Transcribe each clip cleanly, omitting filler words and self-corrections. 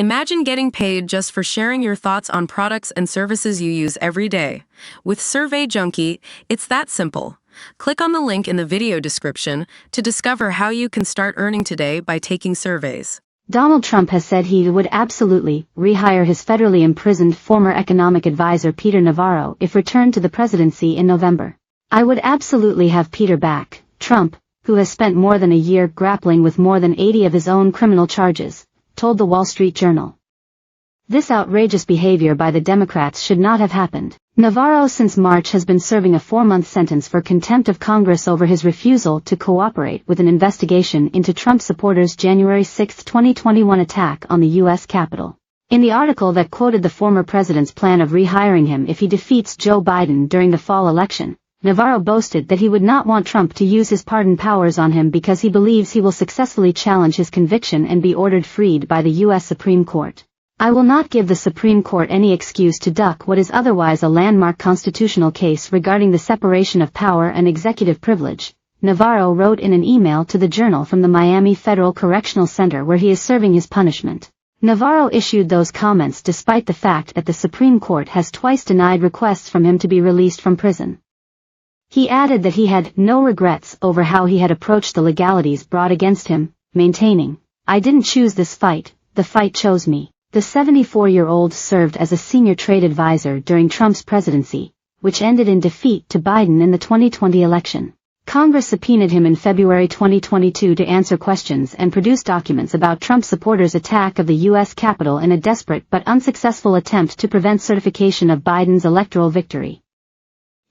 Imagine getting paid just for sharing your thoughts on products and services you use every day. With Survey Junkie, it's that simple. Click on the link in the video description to discover how you can start earning today by taking surveys. Donald Trump has said he would absolutely rehire his federally imprisoned former economic advisor Peter Navarro if returned to the presidency in November. "I would absolutely have Peter back," Trump, who has spent more than a year grappling with more than 80 of his own criminal charges, told the Wall Street Journal. This outrageous behavior by the Democrats should not have happened. Navarro since March has been serving a 4-month sentence for contempt of Congress over his refusal to cooperate with an investigation into Trump supporters' January 6, 2021 attack on the U.S. Capitol. In the article that quoted the former president's plan of rehiring him if he defeats Joe Biden during the fall election, Navarro boasted that he would not want Trump to use his pardon powers on him because he believes he will successfully challenge his conviction and be ordered freed by the U.S. Supreme Court. "I will not give the Supreme Court any excuse to duck what is otherwise a landmark constitutional case regarding the separation of power and executive privilege," Navarro wrote in an email to the Journal from the Miami Federal Correctional Center where he is serving his punishment. Navarro issued those comments despite the fact that the Supreme Court has twice denied requests from him to be released from prison. He added that he had no regrets over how he had approached the legalities brought against him, maintaining, "I didn't choose this fight, the fight chose me." The 74-year-old served as a senior trade advisor during Trump's presidency, which ended in defeat to Biden in the 2020 election. Congress subpoenaed him in February 2022 to answer questions and produce documents about Trump supporters' attack of the U.S. Capitol in a desperate but unsuccessful attempt to prevent certification of Biden's electoral victory.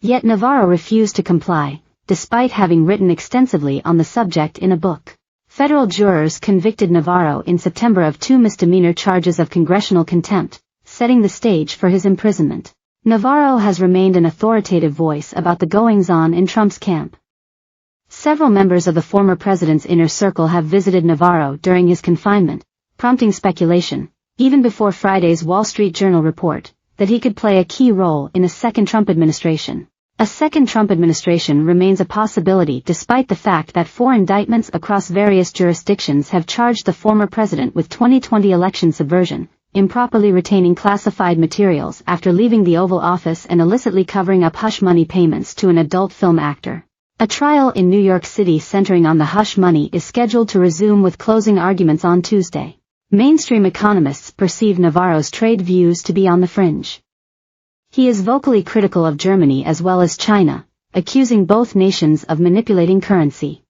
Yet Navarro refused to comply, despite having written extensively on the subject in a book. Federal jurors convicted Navarro in September of 2 misdemeanor charges of congressional contempt, setting the stage for his imprisonment. Navarro has remained an authoritative voice about the goings-on in Trump's camp. Several members of the former president's inner circle have visited Navarro during his confinement, prompting speculation, even before Friday's Wall Street Journal report, that he could play a key role in a second Trump administration. A second Trump administration remains a possibility despite the fact that 4 indictments across various jurisdictions have charged the former president with 2020 election subversion, improperly retaining classified materials after leaving the Oval Office and illicitly covering up hush money payments to an adult film actor. A trial in New York City centering on the hush money is scheduled to resume with closing arguments on Tuesday. Mainstream economists perceive Navarro's trade views to be on the fringe. He is vocally critical of Germany as well as China, accusing both nations of manipulating currency.